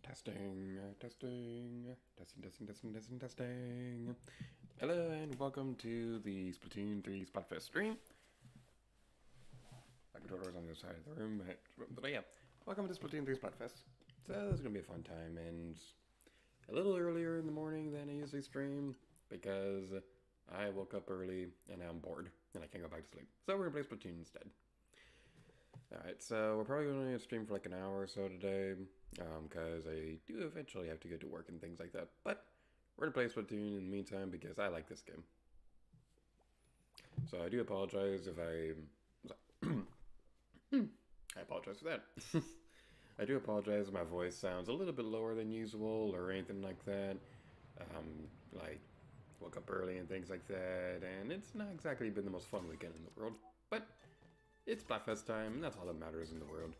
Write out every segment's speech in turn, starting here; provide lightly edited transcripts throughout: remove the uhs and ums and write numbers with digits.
Testing. Hello and welcome to the Splatoon 3 Splatfest stream. My controller's on the other side of the room, but yeah, welcome to Splatoon 3 Splatfest. So this is gonna be a fun time, and a little earlier in the morning than I usually stream because I woke up early and now I'm bored and I can't go back to sleep. So we're gonna play Splatoon instead. Alright, so we're probably going to stream for like an hour or so today, because I do eventually have to get to work and things like that. But we're going to play Splatoon in the meantime because I like this game. So I do apologize if I apologize for that. I do apologize if my voice sounds a little bit lower than usual or anything like that. Like, woke up early and things like that, and it's not exactly been the most fun weekend in the world, but it's Splatfest time, and that's all that matters in the world.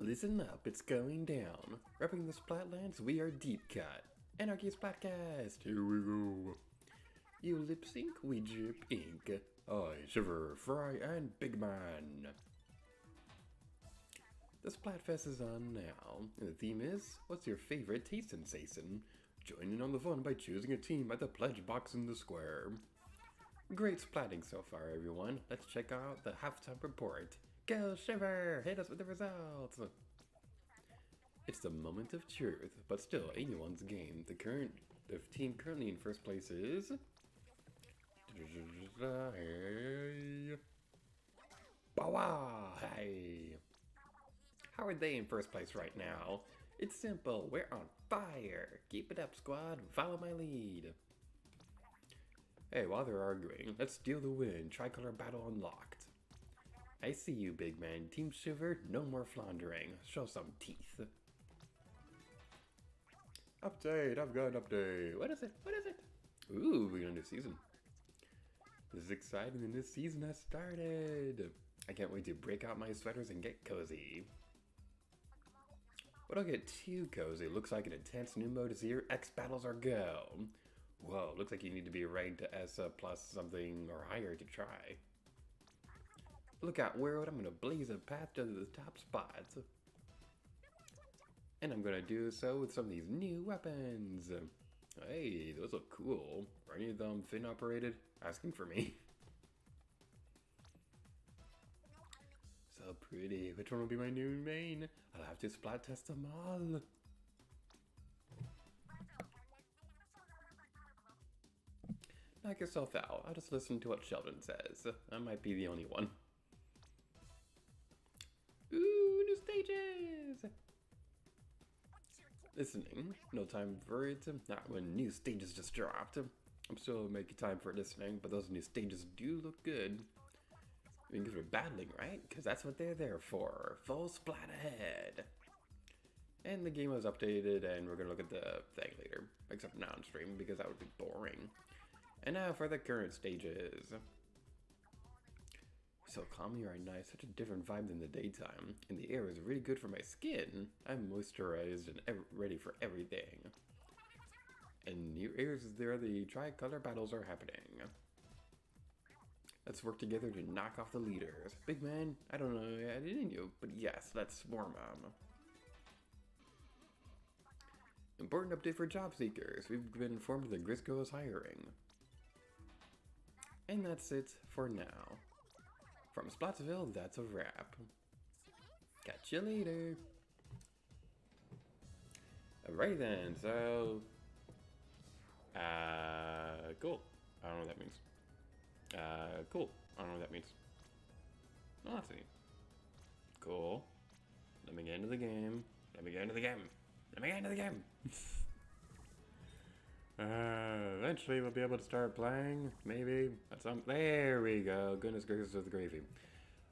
Listen up, it's going down. Repping the Splatlands, we are Deep Cut. Anarchy Splatcast, here we go. You lip sync, we drip ink. I shiver, fry, and big man. The Splatfest is on now, and the theme is, what's your favorite taste sensation? Join in on the fun by choosing a team at the pledge box in the square. Great splatting so far, everyone. Let's check out the halftime report. Go Shiver! Hit us with the results! It's the moment of truth, but still anyone's game. The team currently in first place is... Bawa! Hey! How are they in first place right now? It's simple, we're on fire! Keep it up, squad, follow my lead! Hey, while they're arguing, let's steal the win. Tricolor battle unlocked. I see you, big man. Team Shiver, no more floundering. Show some teeth. Update, I've got an update. What is it? What is it? Ooh, we got a new season. This is exciting and this season has started. I can't wait to break out my sweaters and get cozy. But don't get too cozy. Looks like an intense new mode is here. X battles are go. Whoa, looks like you need to be ranked to S plus something or higher to try. Look out, world, I'm gonna blaze a path to the top spots. And I'm gonna do so with some of these new weapons. Hey, those look cool. Are any of them fin operated? Asking for me. So pretty. Which one will be my new main? I'll have to splat test them all. Knock yourself out. I'll just listen to what Sheldon says. I might be the only one. Ooh, new stages! Listening. No time for it. Not when new stages just dropped. I'm still making time for listening, but those new stages do look good. I mean, for battling, right? Because that's what they're there for. Full splat ahead. And the game was updated, and we're gonna look at the thing later. Except not on stream, because that would be boring. And now for the current stages. So calming right now, such a different vibe than the daytime. And the air is really good for my skin. I'm moisturized and ready for everything. And new areas is there, the tricolor battles are happening. Let's work together to knock off the leaders. Big man, I don't know, I didn't know, but yes, let's swarm them. Important update for job seekers. We've been informed that Grisco is hiring. And that's it for now. From Splatsville, that's a wrap. Catch you later. Alright then, so... cool. I don't know what that means. Cool. I don't know what that means. Oh, that's neat. Cool. Let me get into the game. Let me get into the game. Let me get into the game. Eventually we'll be able to start playing, maybe, at some... There we go, goodness gracious of the gravy.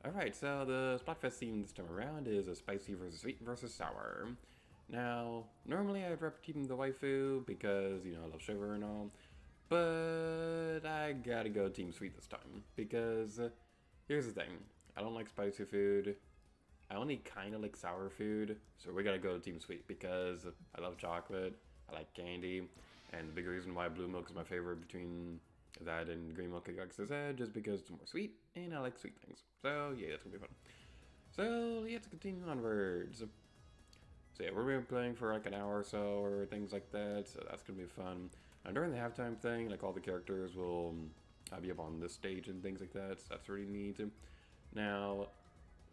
Alright, so the Splatfest theme this time around is a spicy versus sweet versus sour. Now, normally I'd rep Team the Waifu because, you know, I love Shiver and all, but I gotta go Team Sweet this time, because here's the thing, I don't like spicy food, I only kinda like sour food, so we gotta go Team Sweet because I love chocolate, I like candy, and the big reason why blue milk is my favorite between that and green milk, like I said, just because it's more sweet, and I like sweet things. So yeah, that's gonna be fun. So let's continue onwards. So yeah, we're gonna be playing for like an hour or so, or things like that. So that's gonna be fun. And during the halftime thing, like all the characters will be up on this stage and things like that. So that's really neat. Now,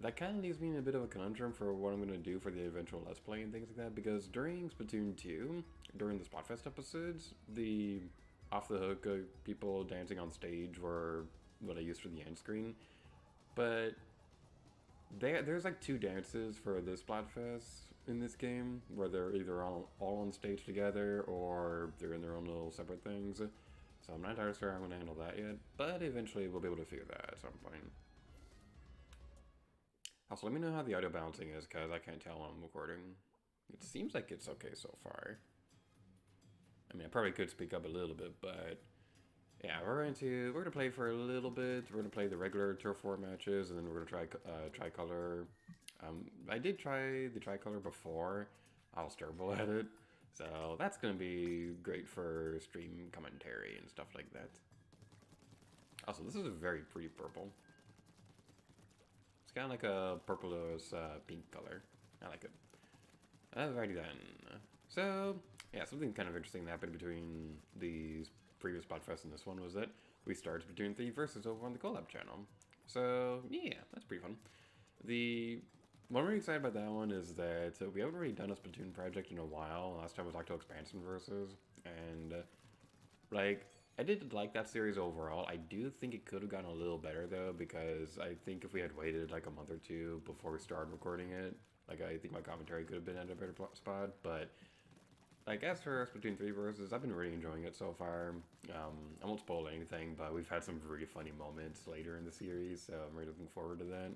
that kind of leaves me in a bit of a conundrum for what I'm gonna do for the eventual Let's Play and things like that. Because during Splatoon 2, during the Splatfest episodes, the off the hook people dancing on stage were what I used for the end screen. But there's like two dances for this Splatfest in this game, where they're either all on stage together or they're in their own little separate things. So I'm not entirely sure how I'm going to handle that yet, but eventually we'll be able to figure that at some point. Also, let me know how the audio balancing is, because I can't tell when I'm recording. It seems like it's okay so far. I mean, I probably could speak up a little bit, but yeah, we're gonna play for a little bit. We're gonna play the regular Turf War matches, and then we're gonna try tricolor. I did try the tricolor before. I was terrible at it, so that's gonna be great for stream commentary and stuff like that. Also, this is a very pretty purple. It's kind of like a purplish pink color. I like it. Alrighty then. So yeah, something kind of interesting that happened between these previous Splatfest and this one was that we started Splatoon 3 versus over on the collab channel. So yeah, that's pretty fun. What I'm really excited about that one is that we haven't really done a Splatoon project in a while. Last time was Octo Expansion versus, and like I did like that series overall. I do think it could have gotten a little better though, because I think if we had waited like a month or two before we started recording it, like I think my commentary could have been at a better spot. But like, as for Splatoon 3 versus, I've been really enjoying it so far. I won't spoil anything, but we've had some really funny moments later in the series, so I'm really looking forward to that.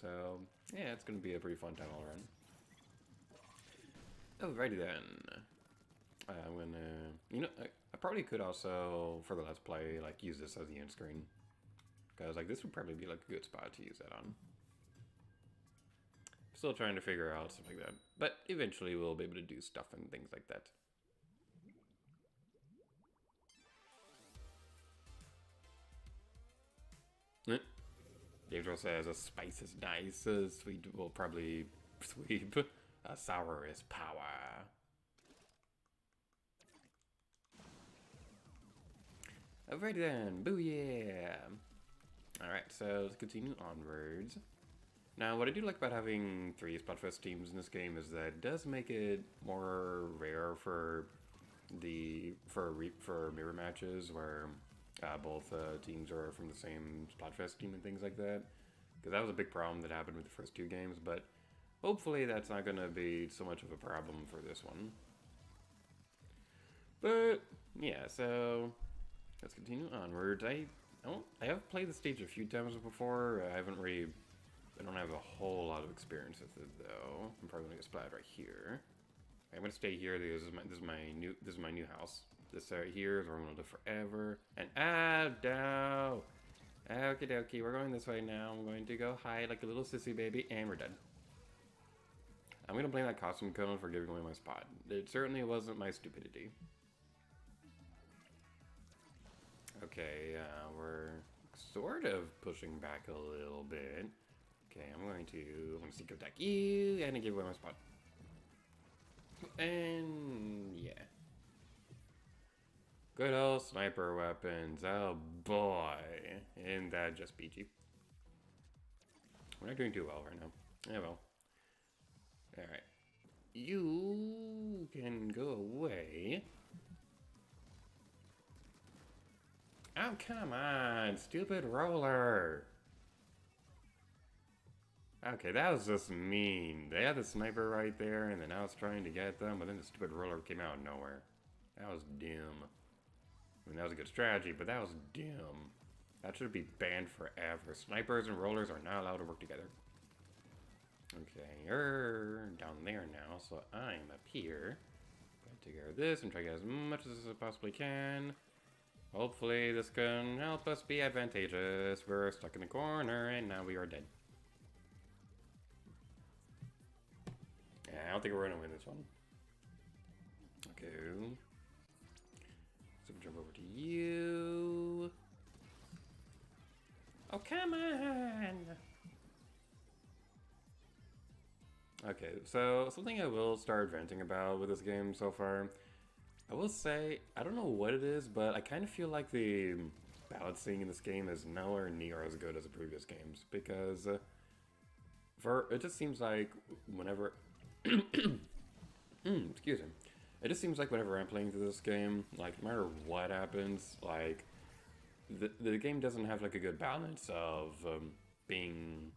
So, yeah, it's going to be a pretty fun time all around. Alrighty then. I'm going to... You know, I probably could also, for the Let's Play, like, use this as the end screen. Because, like, this would probably be, like, a good spot to use that on. Still trying to figure out stuff like that. But eventually we'll be able to do stuff and things like that. James Ross says, a spice is nice, sweet will probably sweep. Sour is power. Alright then, booyah! Alright, so let's continue onwards. Now, what I do like about having 3 Splatfest teams in this game is that it does make it more rare for mirror matches where both teams are from the same Splatfest team and things like that. Because that was a big problem that happened with the first 2 games, but hopefully that's not going to be so much of a problem for this one. But yeah, so let's continue onwards. I have played the stage a few times before. I don't have a whole lot of experience with it though. I'm probably gonna get splattered right here. I'm gonna stay here. This is my new house. This right here is where I'm gonna live forever. And no. Okie dokie, we're going this way now. I'm going to go hide like a little sissy baby, and we're done. I'm gonna blame that costume cone for giving away my spot. It certainly wasn't my stupidity. Okay, we're sort of pushing back a little bit. Okay, I'm going to sneak attack you and give away my spot. And yeah. Good old sniper weapons. Oh boy. Isn't that just peachy? We're not doing too well right now. Yeah, well. Alright. You can go away. Oh, come on. Stupid roller. Okay, that was just mean. They had the sniper right there, and then I was trying to get them, but then the stupid roller came out of nowhere. That was dumb. I mean, that was a good strategy, but that was dumb. That should be banned forever. Snipers and rollers are not allowed to work together. Okay, you're down there now, so I'm up here. Gonna take care of this and try to get as much as I possibly can. Hopefully this can help us be advantageous. We're stuck in the corner, and now we are dead. Yeah, I don't think we're gonna win this one. Okay. So we'll jump over to you. Oh, come on! Okay, so something I will start venting about with this game so far. I will say, I don't know what it is, but I kind of feel like the balancing in this game is nowhere near as good as the previous games. Because, it just seems like whenever... excuse me. It just seems like whenever I'm playing through this game, like, no matter what happens, like, the game doesn't have, like, a good balance of playing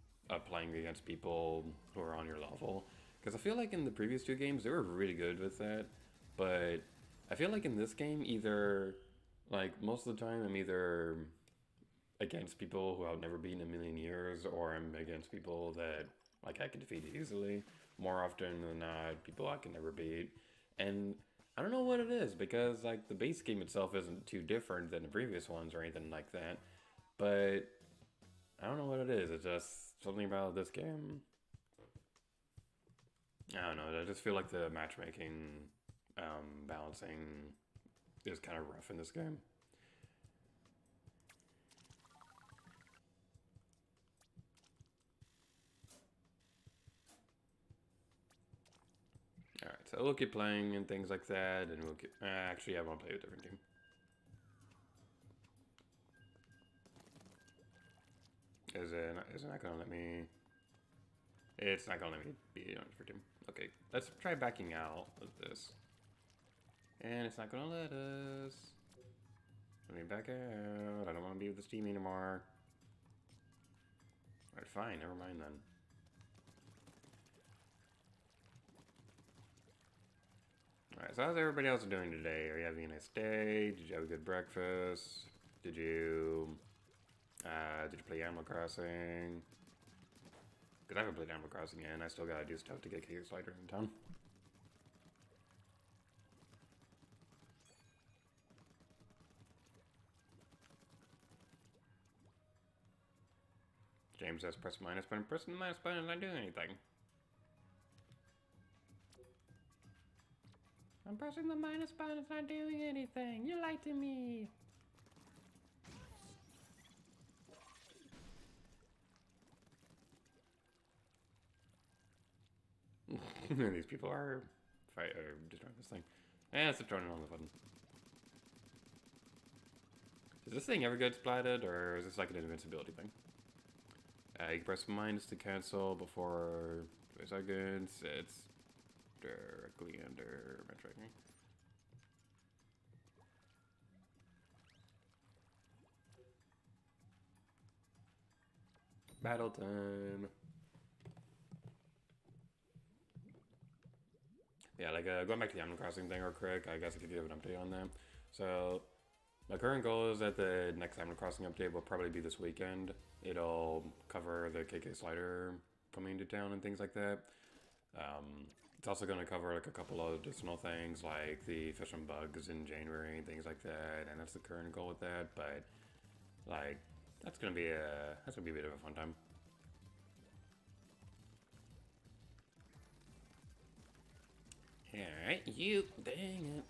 against people who are on your level. Because I feel like in the previous two games, they were really good with that. But I feel like in this game, either, like, most of the time, I'm either against people who I've never beaten in a million years, or I'm against people that, like, I can defeat easily. More often than not, people I can never beat. And I don't know what it is, because, like, the base game itself isn't too different than the previous ones or anything like that. But I don't know what it is. It's just something about this game. I don't know. I just feel like the matchmaking, balancing is kind of rough in this game. Alright, so we'll keep playing and things like that, and we'll keep... actually, I want to play a different team. Is it not gonna let me... It's not gonna let me be on a different team. Okay, let's try backing out of this. And it's not gonna let us. Let me back out. I don't want to be with this team anymore. Alright, fine, never mind then. Alright, so how's everybody else doing today? Are you having a nice day? Did you have a good breakfast? Did you play Animal Crossing? Because I haven't played Animal Crossing yet, and I still gotta do stuff to get K8RStreams in town. James says press minus button. Pressing the minus button is not doing anything. I'm pressing the minus button, it's not doing anything. You lied to me. These people are destroying this thing. And it's throwing it on the button. Does this thing ever get splatted, or is this like an invincibility thing? You can press minus to cancel before 2 seconds. It's directly under matchmaking. Battle time. Yeah, like going back to the Animal Crossing thing real quick, I guess I could give an update on that. So, my current goal is that the next Animal Crossing update will probably be this weekend. It'll cover the KK slider coming to town and things like that. It's also going to cover like a couple of additional things like the fish and bugs in January and things like that, and that's the current goal with that. But like, that's gonna be a bit of a fun time. Alright, you dang it.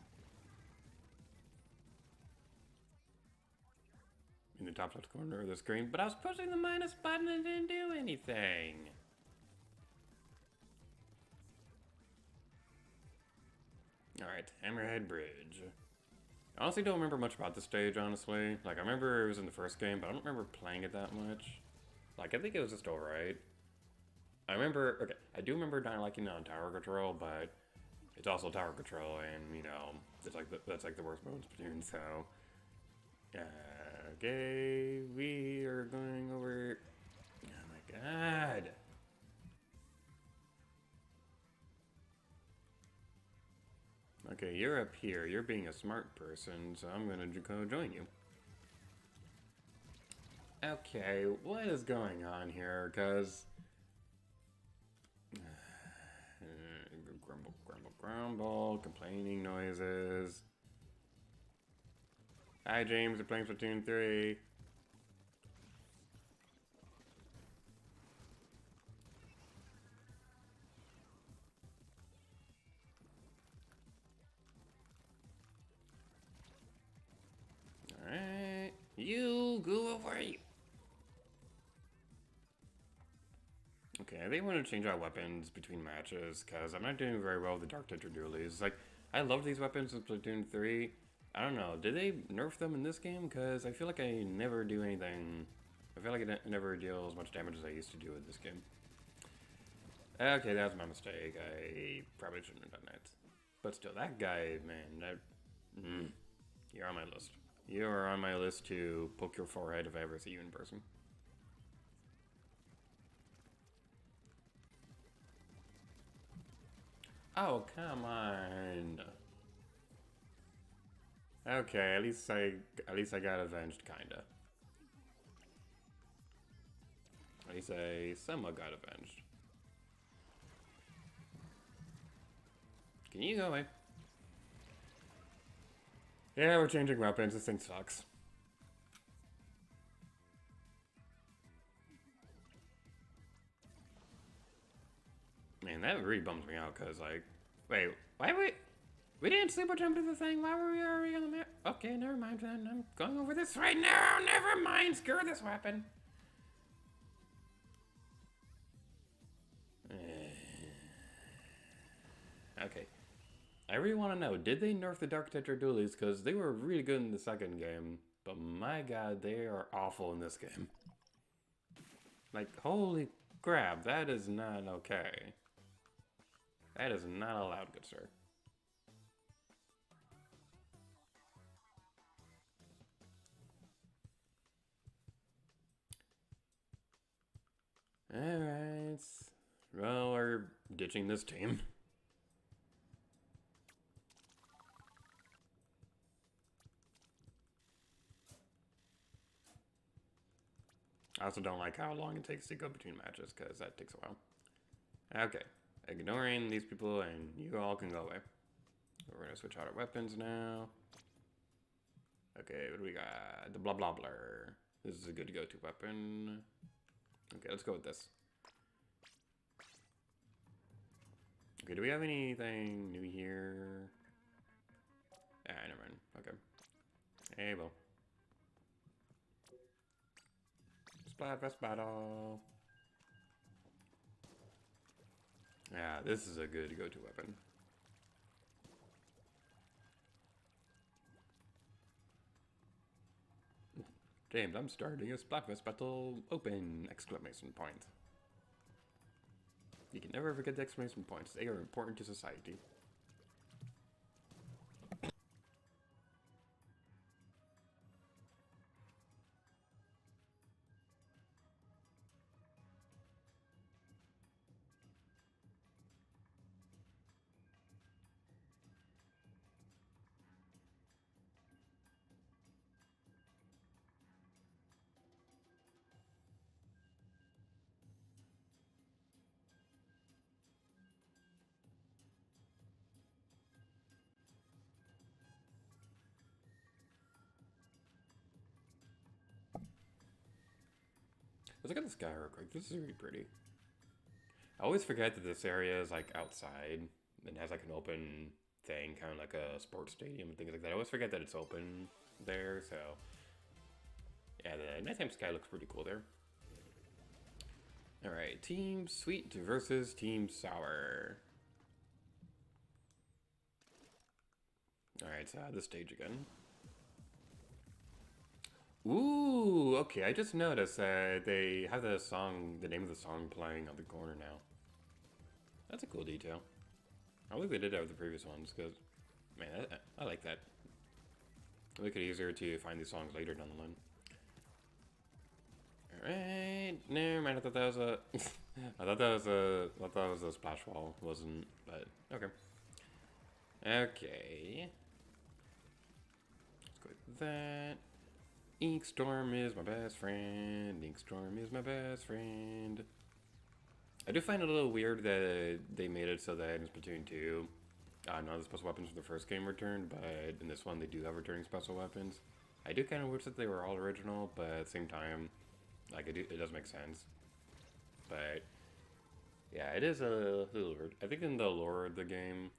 In the top left corner of the screen, but I was pushing the minus button and didn't do anything. Alright, Hammerhead Bridge. I honestly don't remember much about this stage, honestly. Like, I remember it was in the first game, but I don't remember playing it that much. Like, I think it was just alright. I do remember not liking it on tower control, but it's also tower control, and, you know, that's like the worst mode in Splatoon, so... okay, we are going over... Oh my god! Okay, you're up here. You're being a smart person, so I'm gonna go join you. Okay, what is going on here? Because... grumble, grumble, grumble, complaining noises. Hi James, we're playing Splatoon 3. Alright, you go over you. Okay, they want to change out weapons between matches, because I'm not doing very well with the Dark Tetra dualies. Like, I love these weapons in Splatoon 3. I don't know, did they nerf them in this game? Because I feel like I never do anything. I feel like it never deals as much damage as I used to do in this game. Okay, that was my mistake. I probably shouldn't have done that. But still, that guy, man, you're on my list. You are on my list to poke your forehead if I ever see you in person. Oh, come on. Okay, at least I got avenged, kinda. At least I somewhat got avenged. Can you go away? Yeah, we're changing weapons. This thing sucks. Man, that really bums me out, because, like... Wait, why we didn't super jump to the thing? Why were we already on the map? Okay, never mind then. I'm going over this right now. Never mind. Screw this weapon. Okay. I really want to know, did they nerf the Dark Tetra dualies? Because they were really good in the second game. But my god, they are awful in this game. Like, holy crap, that is not okay. That is not allowed, good sir. Alright. Well, we're ditching this team. I also don't like how long it takes to go between matches, because that takes a while. Okay. Ignoring these people, and you all can go away. We're gonna switch out our weapons now. Okay, what do we got? The blah blah blah. This is a good go-to weapon. Okay, let's go with this. Okay, do we have anything new here? Ah, never mind. Okay. Hey, well. Splatfest battle. Yeah, this is a good go-to weapon. James, I'm starting a Splatfest battle. Open! Exclamation point. You can never forget the exclamation points. They are important to society. Let's look at this guy real quick. This is really pretty. I always forget that this area is like outside and has like an open thing, kind of like a sports stadium and things like that. I always forget that it's open there, so yeah, the nighttime sky looks pretty cool there. Alright, Team Sweet versus Team Sour. Alright, so this stage again. Ooh, okay, I just noticed that they have the name of the song playing on the corner now. That's a cool detail. I don't think they did that with the previous ones, because, man, I like that. It'll make it easier to find these songs later down the line. Alright, never mind, I thought that was a... I thought that was a splash wall, wasn't, but, okay. Okay. Let's go with that. Inkstorm is my best friend. Inkstorm is my best friend. I do find it a little weird that they made it so that in Splatoon 2, none of the special weapons from the first game returned, but in this one they do have returning special weapons. I do kind of wish that they were all original, but at the same time, like it does make sense. But yeah, it is a little weird. I think in the lore of the game,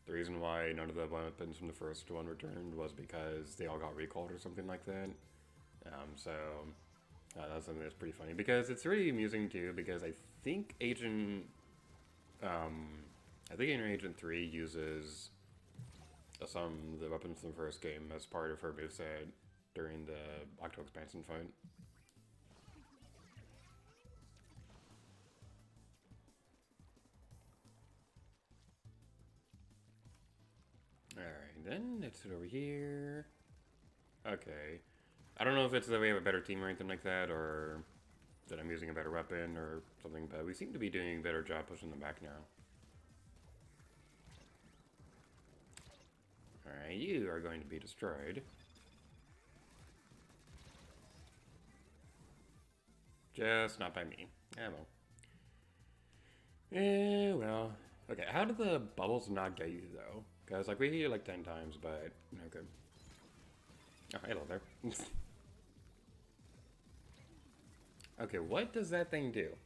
the reason why none of the weapons from the first one returned was because they all got recalled or something like that. So that's something that's pretty funny, because it's really amusing too, because I think Agent, I think Agent 3 uses some of the weapons from the first game as part of her moveset during the Octo expansion fight. Alright, then let's head over here. Okay. I don't know if it's that we have a better team or anything like that, or that I'm using a better weapon or something, but we seem to be doing a better job pushing them back now. Alright, you are going to be destroyed. Just not by me. Ah, well. Eh, well. Okay, how did the bubbles not get you, though? Because, like, we hit you like 10 times, but... Okay. Oh, hello there. Okay, what does that thing do?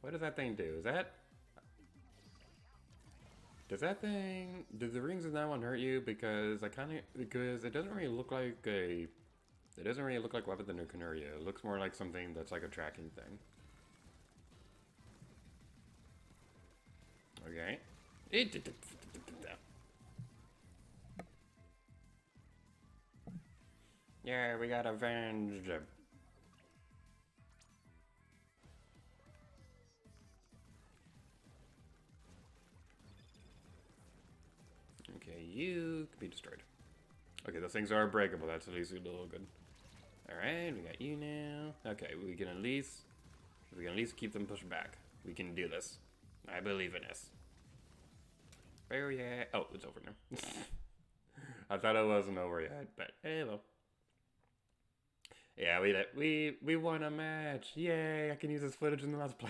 What does that thing do? Is that... Does that thing... Do the rings in that one hurt you? Because I kind of... Because it doesn't really look like a... It doesn't really look like weapon that can hurt you. It looks more like something that's like a tracking thing. Okay. Yeah, we got avenged. Okay, you can be destroyed. Okay, those things are breakable. That's at least a little good. Alright, we got you now. Okay, we can at least keep them pushed back. We can do this. I believe in us. Where you at? Oh, it's over now. I thought it wasn't over yet, but hey, well. Yeah, we won a match. Yay! I can use this footage in the Let's Play.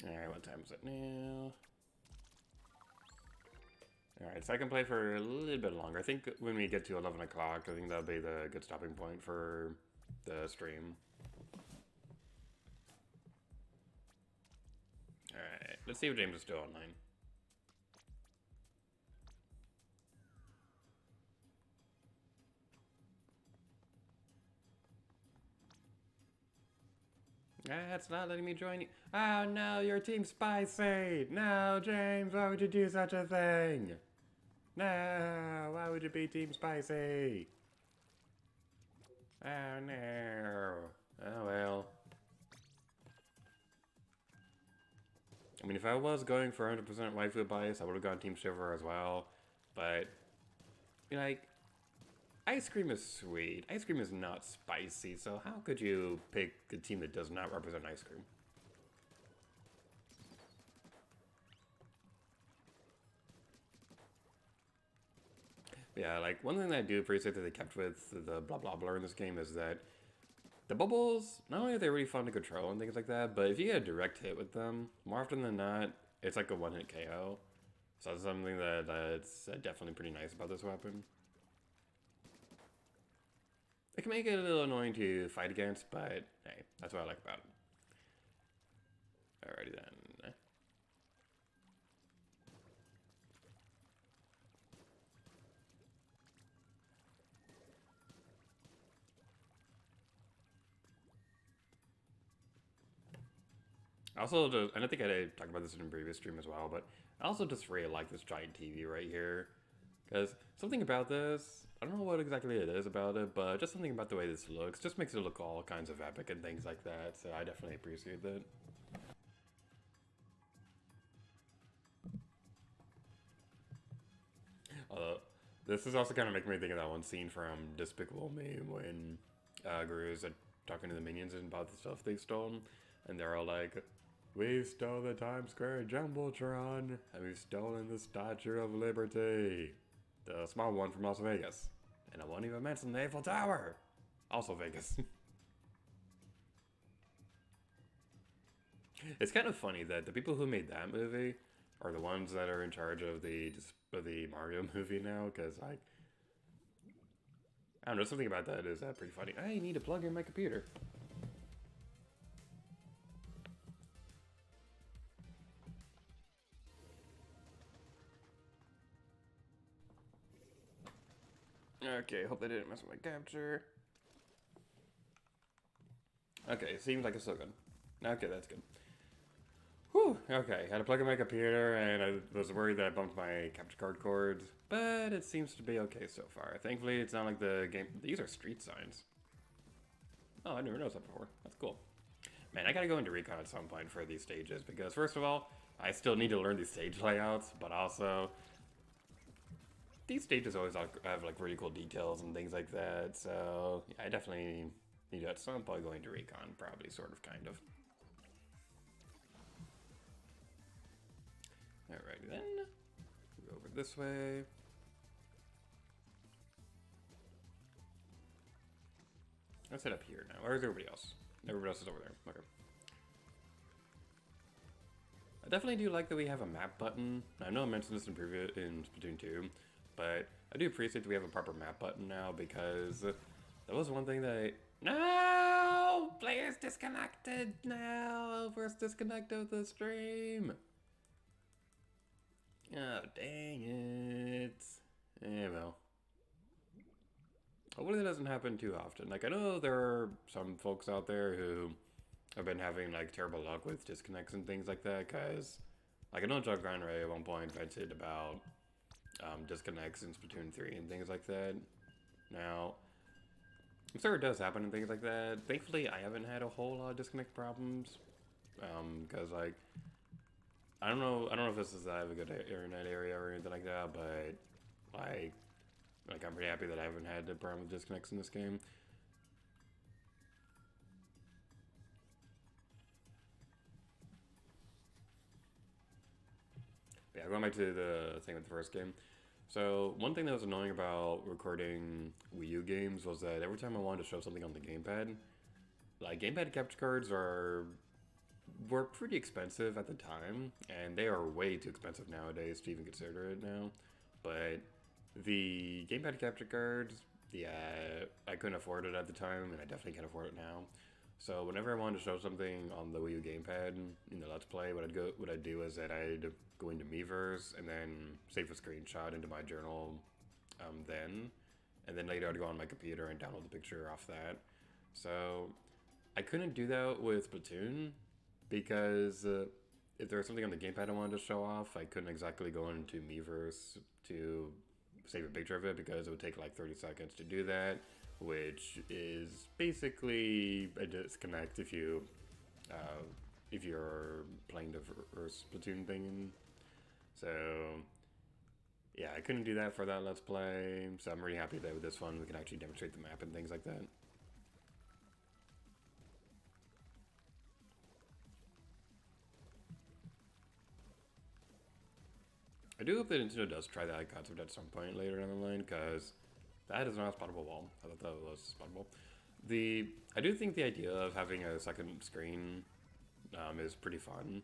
Alright, what time is it now? Alright, so I can play for a little bit longer. I think when we get to 11 o'clock, I think that'll be the good stopping point for the stream. Alright, let's see if James is still online. It's not letting me join you. Oh no, your team's spicy! No, James, why would you do such a thing? No, why would you be Team Spicy? Oh no. Oh well. I mean, if I was going for 100% waifu bias, I would have gone Team Shiver as well. But, like, ice cream is sweet. Ice cream is not spicy, so how could you pick a team that does not represent ice cream? Yeah, like, one thing that I do appreciate that they kept with the blah blah blah in this game is that the bubbles, not only are they really fun to control and things like that, but if you get a direct hit with them, more often than not, it's like a one-hit KO. So that's something that's definitely pretty nice about this weapon. It can make it a little annoying to fight against, but hey, that's what I like about it. Alrighty then. Also, and I think I did talk about this in a previous stream as well, but I also just really like this giant TV right here. Because something about this, I don't know what exactly it is about it, but just something about the way this looks just makes it look all kinds of epic and things like that, so I definitely appreciate that. This is also kind of making me think of that one scene from Despicable Me when Gru's talking to the minions and about the stuff they stole, and they're all like, "We stole the Times Square Jumbotron, and we've stolen the Statue of Liberty, the small one from Las Vegas, and I won't even mention the Eiffel Tower, also Vegas." It's kind of funny that the people who made that movie are the ones that are in charge of the Mario movie now, because like I don't know, something about that is pretty funny. I need to plug in my computer. Okay, hope they didn't mess with my capture. Okay, seems like it's still good. Okay, that's good. Whew, okay, had to plug in my computer, and I was worried that I bumped my capture card cords, but it seems to be okay so far. Thankfully, it's not like the game. These are street signs. Oh, I never noticed that before. That's cool. Man, I gotta go into recon at some point for these stages, because first of all, I still need to learn these stage layouts, but also, these stages always have like really cool details and things like that, so yeah, I definitely need to at some point go into recon, probably, sort of, kind of. Alrighty then, go over this way. Let's head up here now. Where's everybody else? Everybody else is over there. Okay. I definitely do like that we have a map button. I know I mentioned this in Splatoon 2, but I do appreciate that we have a proper map button now, because that was one thing that No! Players disconnected now! First disconnect of the stream! Oh, dang it. Yeah, well. Hopefully that doesn't happen too often. Like, I know there are some folks out there who have been having, like, terrible luck with disconnects and things like that, because, like, I know G8RStreams at one point vented about disconnects in Splatoon 3 and things like that. Now, I'm sure it does happen and things like that. Thankfully, I haven't had a whole lot of disconnect problems, because, like, I don't know if this is I have a good internet area or anything like that, but, like I'm pretty happy that I haven't had a problem with disconnects in this game. But yeah, going back to the thing with the first game. So, one thing that was annoying about recording Wii U games was that every time I wanted to show something on the gamepad, like, gamepad capture cards were pretty expensive at the time, and they are way too expensive nowadays to even consider it now. But the gamepad capture cards, yeah, I couldn't afford it at the time, and I definitely can't afford it now. So whenever I wanted to show something on the Wii U gamepad in the Let's Play, what I'd do is that I'd go into Miiverse and then save a screenshot into my journal, and then later I'd go on my computer and download the picture off that. So I couldn't do that with Splatoon, because if there was something on the gamepad I wanted to show off, I couldn't exactly go into Miiverse to save a picture of it, because it would take like 30 seconds to do that, which is basically a disconnect if you're playing the first Splatoon thing. So yeah, I couldn't do that for that Let's Play, so I'm really happy that with this one we can actually demonstrate the map and things like that. I do hope that Nintendo does try that concept at some point later down the line, because that is not a spottable wall. I thought that was spottable. I do think the idea of having a second screen is pretty fun,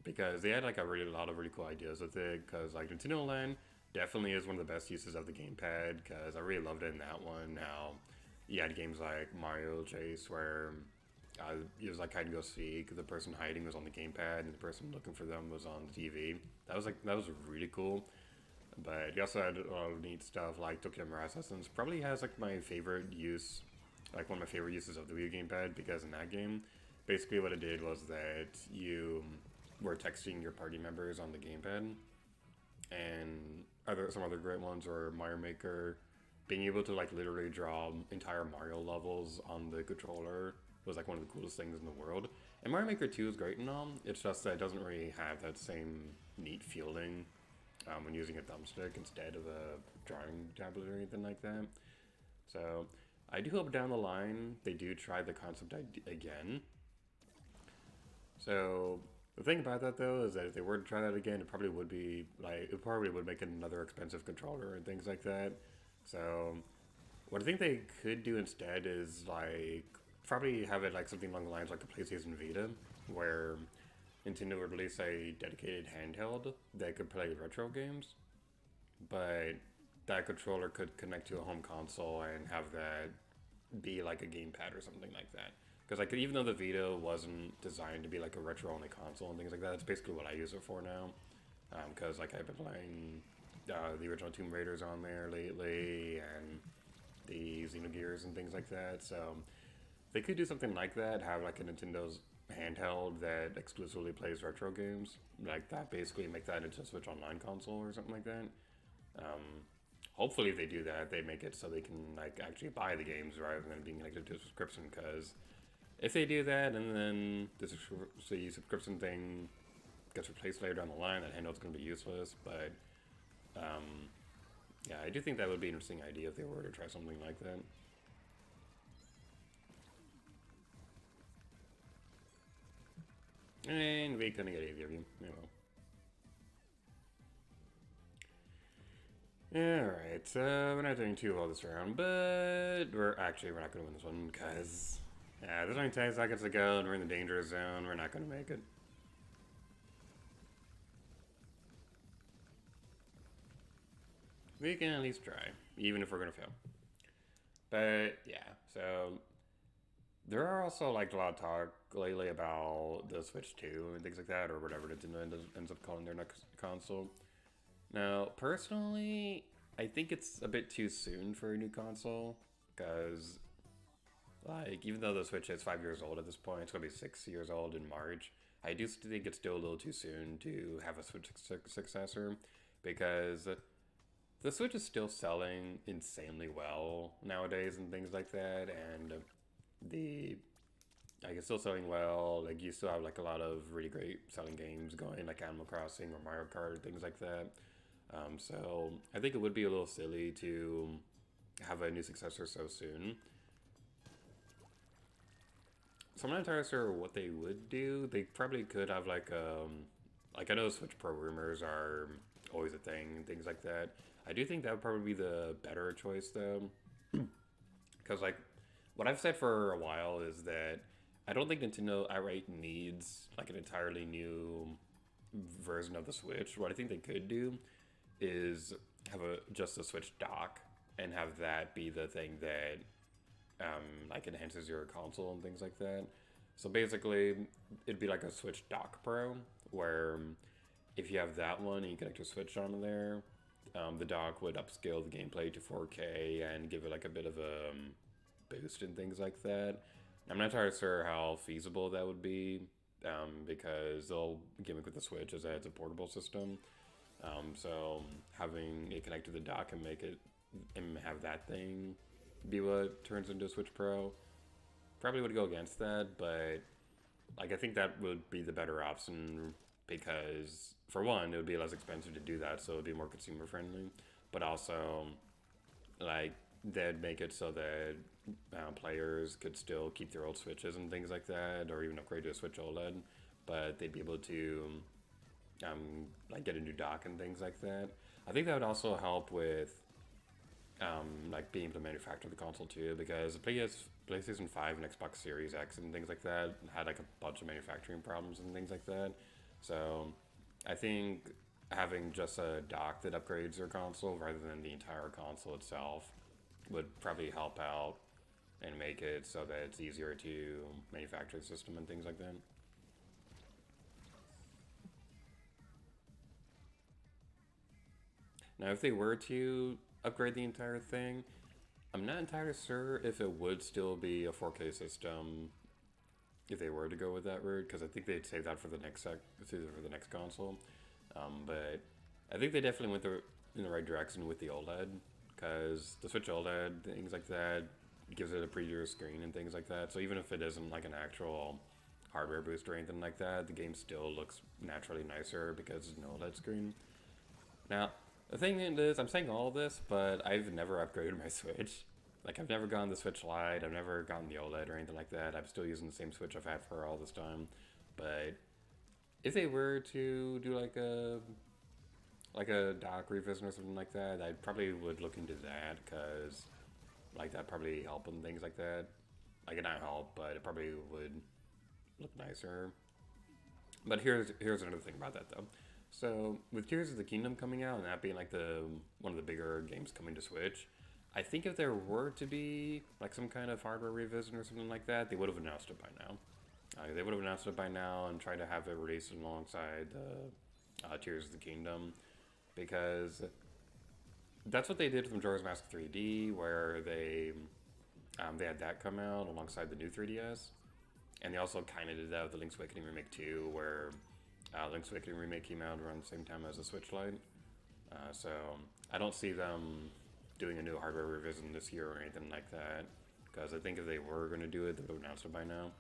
because they had like a lot of really cool ideas with it. Because like Nintendo Land definitely is one of the best uses of the gamepad, because I really loved it in that one. How you had games like Mario Chase where it was like hide and go seek. The person hiding was on the gamepad, and the person looking for them was on the TV. That was really cool. But you also had a lot of neat stuff like G8R Assassins. Probably has like my favorite use, like one of my favorite uses of the Wii U gamepad, because in that game, basically what it did was that you were texting your party members on the gamepad, and some other great ones were Mario Maker. Being able to like literally draw entire Mario levels on the controller was like one of the coolest things in the world. And Mario Maker 2 is great and all, it's just that it doesn't really have that same neat feeling when using a thumbstick instead of a drawing tablet or anything like that. So I do hope down the line they do try the concept again. So the thing about that though is that if they were to try that again, it probably would be like, it probably would make another expensive controller and things like that. So what I think they could do instead is like probably have it like something along the lines like a PlayStation Vita, where Nintendo would release a dedicated handheld that could play retro games, but that controller could connect to a home console and have that be like a gamepad or something like that. Because like even though the Vita wasn't designed to be like a retro only console and things like that, that's basically what I use it for now. Because like I've been playing the original Tomb Raiders on there lately and the Xenogears and things like that. So they could do something like that, have like a Nintendo's handheld that exclusively plays retro games, like that. Basically, make that into a Switch Online console or something like that. Hopefully, if they do that, they make it so they can like actually buy the games rather than being connected to a subscription. Because if they do that and then the subscription thing gets replaced later down the line, that handheld's going to be useless. But yeah, I do think that would be an interesting idea if they were to try something like that. And we couldn't get either of you. Alright, so we're not doing too well this round, but we're not going to win this one because there's only 10 seconds to go and we're in the dangerous zone. We're not going to make it. We can at least try, even if we're going to fail. But yeah, so there are also like a lot of talk lately about the Switch 2 and things like that, or whatever Nintendo ends up calling their next console. Now, personally, I think it's a bit too soon for a new console, because, like, even though the Switch is 5 years old at this point, it's going to be 6 years old in March, I do think it's still a little too soon to have a Switch successor, because the Switch is still selling insanely well nowadays and things like that, and like, it's still selling well. Like, you still have like a lot of really great selling games going, like Animal Crossing or Mario Kart, things like that. So I think it would be a little silly to have a new successor so soon. So I'm not entirely sure what they would do. They probably could have like I know Switch Pro rumors are always a thing and things like that. I do think that would probably be the better choice though, because like what I've said for a while is that I don't think Nintendo outright needs like an entirely new version of the Switch. What I think they could do is have just a Switch dock and have that be the thing that like enhances your console and things like that. So basically, it'd be like a Switch Dock Pro, where if you have that one and you connect your Switch onto there, the dock would upscale the gameplay to 4K and give it like a bit of a boost and things like that. I'm not entirely sure how feasible that would be, because the whole gimmick with the Switch is that it's a portable system. So having it connect to the dock and make it and have that thing be what turns into a Switch Pro probably would go against that, but like I think that would be the better option, because for one, it would be less expensive to do that, so it would be more consumer friendly, but also like they'd make it so that players could still keep their old Switches and things like that, or even upgrade to a Switch OLED, but they'd be able to like get a new dock and things like that. I think that would also help with like being able to manufacture the console too, because PlayStation 5 and Xbox Series X and things like that had like a bunch of manufacturing problems and things like that. So I think having just a dock that upgrades your console rather than the entire console itself would probably help out and make it so that it's easier to manufacture the system and things like that. Now, if they were to upgrade the entire thing, I'm not entirely sure if it would still be a 4K system if they were to go with that route, because I think they'd save that for the next console. But I think they definitely went in the right direction with the OLED, because the Switch OLED, things like that, gives it a prettier screen and things like that. So even if it isn't like an actual hardware boost or anything like that, the game still looks naturally nicer because it's an OLED screen. Now, the thing is, I'm saying all this, but I've never upgraded my Switch. Like, I've never gotten the Switch Lite, I've never gotten the OLED or anything like that. I'm still using the same Switch I've had for all this time. But if they were to do like a dock revision or something like that, I probably would look into that, because like that probably help and things like that. Like, it not help, but it probably would look nicer. But here's another thing about that though. So with Tears of the Kingdom coming out and that being like the one of the bigger games coming to Switch, I think if there were to be like some kind of hardware revision or something like that, they would have announced it by now. They would have announced it by now and tried to have it released alongside the Tears of the Kingdom, because that's what they did from Majora's Mask 3D, where they had that come out alongside the new 3DS, and they also kind of did that with the Link's Awakening Remake 2, where Link's Awakening Remake came out around the same time as the Switch Lite. So I don't see them doing a new hardware revision this year or anything like that, because I think if they were going to do it, they would have announced it by now.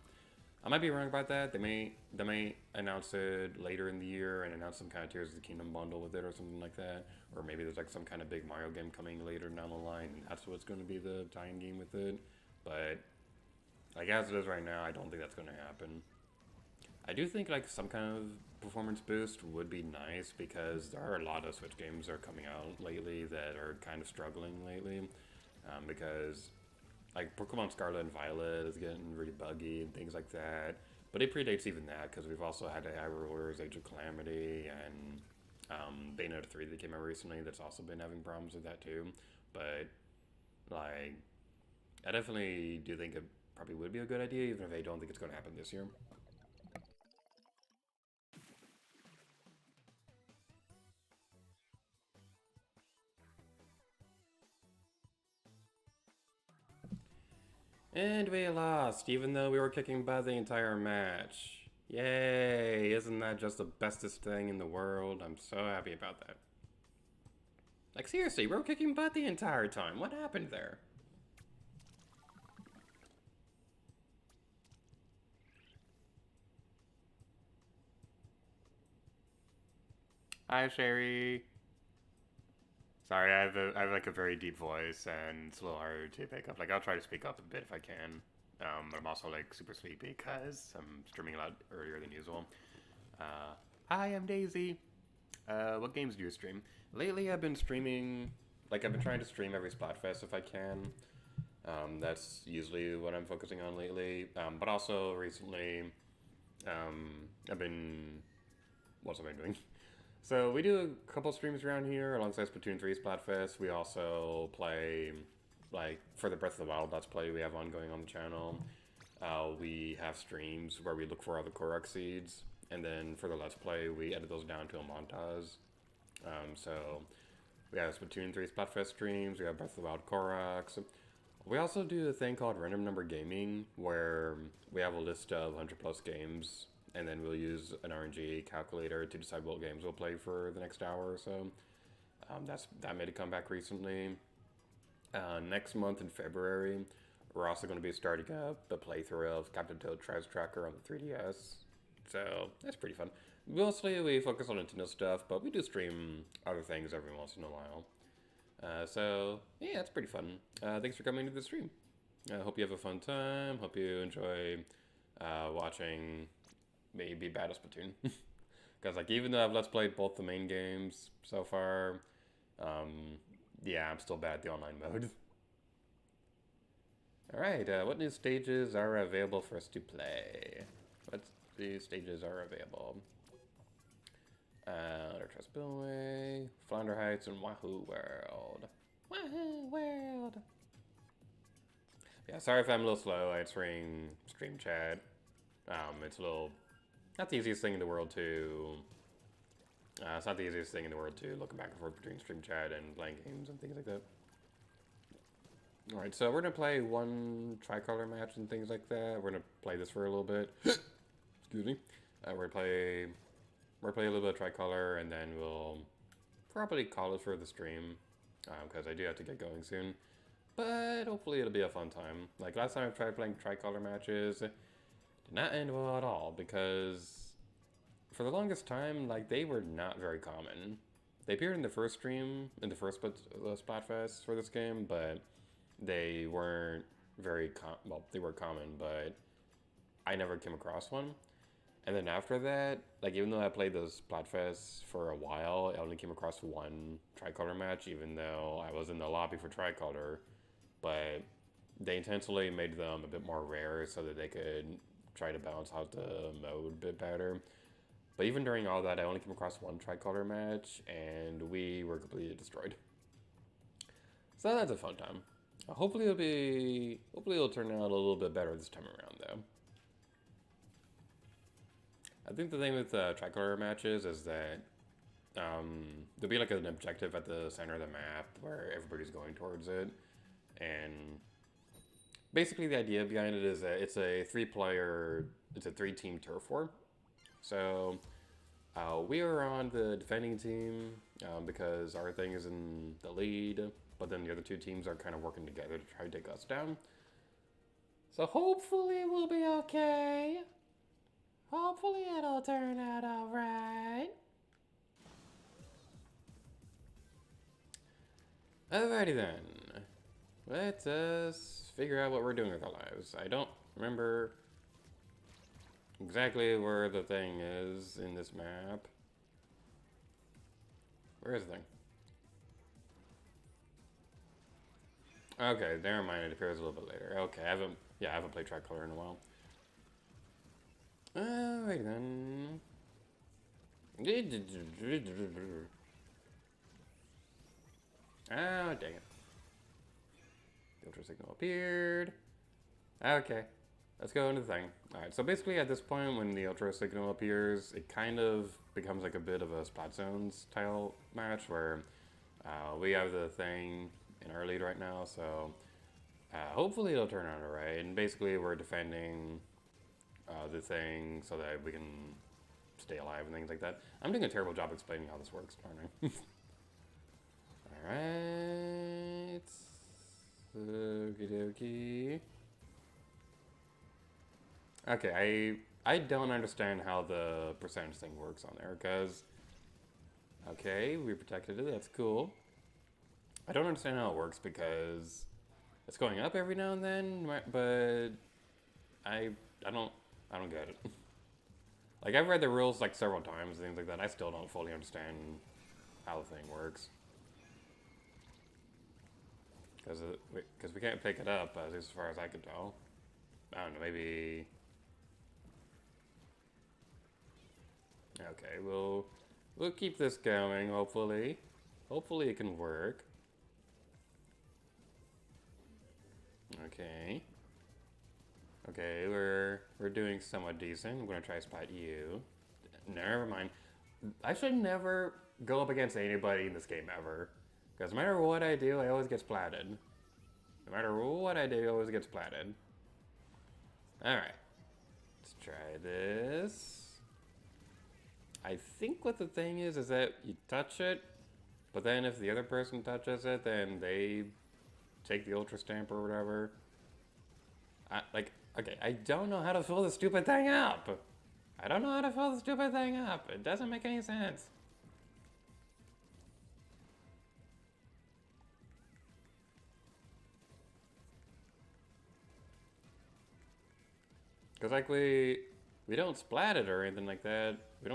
I might be wrong about that. They may announce it later in the year and announce some kind of Tears of the Kingdom bundle with it or something like that. Or maybe there's like some kind of big Mario game coming later down the line, and that's what's going to be the tie-in game with it. But like as it is right now, I don't think that's going to happen. I do think like some kind of performance boost would be nice, because there are a lot of Switch games that are coming out lately that are kind of struggling lately, because like Pokemon Scarlet and Violet is getting really buggy and things like that. But it predates even that, because we've also had AI Rulers, Age of Calamity, and Bayonetta 3 that came out recently that's also been having problems with that too. But like, I definitely do think it probably would be a good idea, even if I don't think it's going to happen this year. And we lost, even though we were kicking butt the entire match. Yay! Isn't that just the bestest thing in the world? I'm so happy about that. Like seriously, we were kicking butt the entire time. What happened there? Hi, Sherry. Sorry, I have like a very deep voice, and it's a little hard to pick up. Like I'll try to speak up a bit if I can. But I'm also like super sleepy because I'm streaming a lot earlier than usual. Hi, I'm Daisy. What games do you stream? Lately, I've been streaming. Like I've been trying to stream every Splatfest if I can. That's usually what I'm focusing on lately. But also recently, I've been. What's I been doing? So we do a couple streams around here alongside Splatoon 3 Splatfest. We also play, like, for the Breath of the Wild Let's Play we have ongoing on the channel. We have streams where we look for all the Korok seeds, and then for the Let's Play we edit those down to a montage. So we have Splatoon 3 Splatfest streams, we have Breath of the Wild Koroks. We also do a thing called Random Number Gaming, where we have a list of 100 plus games, and then we'll use an RNG calculator to decide what games we'll play for the next hour or so. That made a comeback recently. Next month in February, we're also going to be starting up a playthrough of Captain Toad Treasure Tracker on the 3DS. So that's pretty fun. Mostly we focus on Nintendo stuff, but we do stream other things every once in a while. So yeah, it's pretty fun. Thanks for coming to the stream. I hope you have a fun time. Hope you enjoy watching me be bad at Splatoon. Because like even though I've Let's Played both the main games so far, yeah, I'm still bad at the online mode. Alright, what new stages are available for us to play? What new stages are available? Trust Spillway, Flounder Heights, and Wahoo World. Wahoo World! Yeah, sorry if I'm a little slow answering stream chat. It's a little... Not the easiest thing in the world to... it's not the easiest thing in the world to look back and forth between stream chat and playing games and things like that. Alright, so we're going to play one tricolor match and things like that. We're going to play this for a little bit. Excuse me. We're going to play a little bit of tricolor, and then we'll probably call it for the stream, because I do have to get going soon. But hopefully it'll be a fun time. Like last time I tried playing tricolor matches, did not end well at all, because for the longest time, like, they were not very common. They appeared in the first stream, in the first Splatfest for this game, but they weren't very well, they were common, but I never came across one. And then after that, like, even though I played those Splatfests for a while, I only came across one tricolor match, even though I was in the lobby for tricolor. But they intentionally made them a bit more rare so that they could try to balance out the mode a bit better. But even during all that, I only came across one tricolor match, and we were completely destroyed. So that's a fun time. Hopefully it'll turn out a little bit better this time around, though. I think the thing with tricolor matches is that there'll be like an objective at the center of the map where everybody's going towards it, and basically the idea behind it is that it's a three-team turf war. So we are on the defending team because our thing is in the lead, but then the other two teams are kind of working together to try to take us down. So hopefully we'll be okay. Hopefully it'll turn out alright. Alrighty then. Let us figure out what we're doing with our lives. I don't remember exactly where the thing is in this map. Where is the thing? Okay, never mind. It appears a little bit later. Okay, I haven't played tricolor in a while. Alright then. Oh, dang it. The ultra signal appeared. Okay, let's go into the thing. Alright, so basically at this point when the ultra signal appears, it kind of becomes like a bit of a Splatoon style match where we have the thing in our lead right now, so hopefully it'll turn out alright. And basically we're defending the thing so that we can stay alive and things like that. I'm doing a terrible job explaining how this works, aren't I? Alright. Okie dokie. Okay, I don't understand how the percentage thing works on there, because... Okay, we protected it, that's cool. I don't understand how it works because it's going up every now and then, but I don't get it. Like, I've read the rules like several times and things like that. I still don't fully understand how the thing works. Because we can't pick it up, as far as I can tell. I don't know, maybe... Okay, we'll keep this going, hopefully. Hopefully it can work. Okay. Okay, we're doing somewhat decent. I'm gonna try to spot you. Never mind. I should never go up against anybody in this game ever. Because no matter what I do, I always get splatted. No matter what I do, I always get splatted. Alright. Let's try this. I think what the thing is that you touch it, but then if the other person touches it, then they take the ultra stamp or whatever. Okay, I don't know how to fill the stupid thing up. I don't know how to fill the stupid thing up. It doesn't make any sense. Cause like we don't splat it or anything like that. We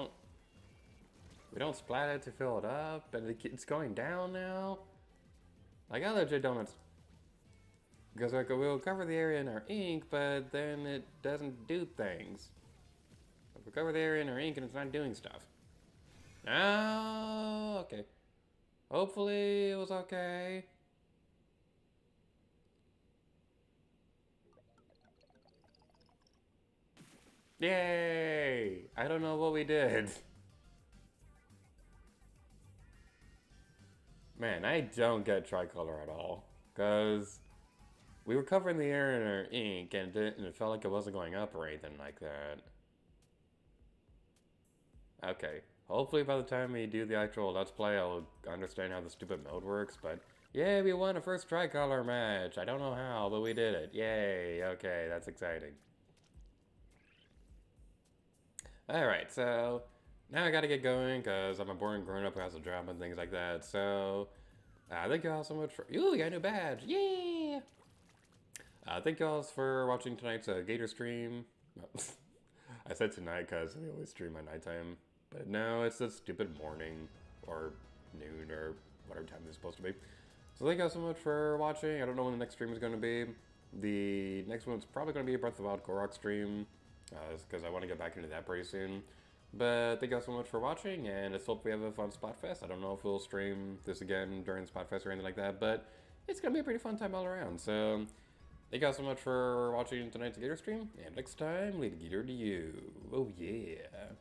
don't splat it to fill it up, and it's going down now. Like I legit don't. Because like we'll cover the area in our ink, but then it doesn't do things. We cover the area in our ink and it's not doing stuff. Oh, okay. Hopefully it was okay. Yay! I don't know what we did. Man, I don't get tricolor at all. Because we were covering the area in our ink and it felt like it wasn't going up or anything like that. Okay. Hopefully by the time we do the actual Let's Play, I'll understand how the stupid mode works, but... Yeah, we won a first tricolor match. I don't know how, but we did it. Yay, okay, that's exciting. Alright, so... Now I gotta get going, because I'm a boring grown-up who has a job and things like that, so... thank you all so much for... Ooh, we got a new badge! Yeah! Thank you all for watching tonight's Gator stream. I said tonight because we always stream at nighttime. But no, it's the stupid morning, or noon, or whatever time it's supposed to be. So thank you all so much for watching. I don't know when the next stream is going to be. The next one's probably going to be a Breath of the Wild Korok stream, because I want to get back into that pretty soon. But thank you all so much for watching, and let's hope we have a fun Splatfest. I don't know if we'll stream this again during Splatfest or anything like that, but it's gonna be a pretty fun time all around. So thank you all so much for watching tonight's G8R stream, and next time, leave the Gator to you. Oh yeah.